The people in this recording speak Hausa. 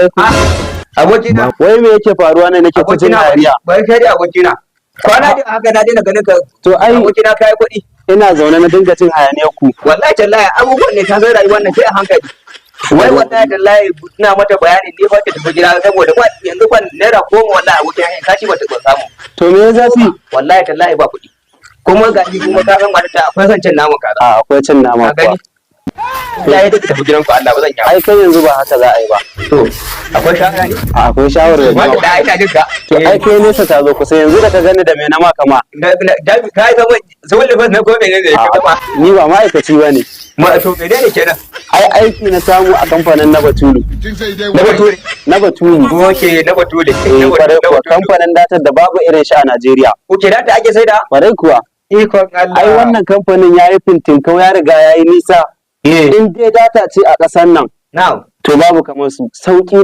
alaikum. Abokina. Wai me yake faruwa ne nake ta jin hayaniya? Bai kai da abokina. Kwana da haka na daina ganin ka. To ai abokina kai kuɗi. ina zaune na dinga jin hayaniyar ku. Wallahi tallahi abubuwan ne ka ga rayuwar nan sai a hankali. Wai wallahi tallahi ina mata bayani ne fa ta tafi gida saboda yanzu ban naira 10 wallahi abokina ka ci bata samu. To me ya zafi? Wallahi tallahi ba kuɗi. Kuma ga ni kuma ka san mata ta akwai son cin naman kaza. A akwai cin nama Ka gani? Ya yi take tafi gidanku Allah ba zan yi. ai kai yanzu ba haka za a yi ba. To akwai shawara ne? Akwai shawarar Wanda da ina jin ka. to ai kai nesa ta zo kusa yanzu da ka gani da me na maka ma. Da ka yi zaman libas na ko menene ya kama. Ni ba ma'aikaci ba ne. Ma to menene kenan? Ai aiki na samu a kamfanin na Batulu. Na bature. Na Batulu. Oke na batule. Kwarai kuwa kamfanin datar da babu irin shi a Najeriya. Oke da ake saida? Kwarai kuwa. Ikon Allah. Ai wannan kamfanin ya yi fintinkau ya riga ya yi nisa. In dai data ce a ƙasar nan. Now. To babu kamar su sauki da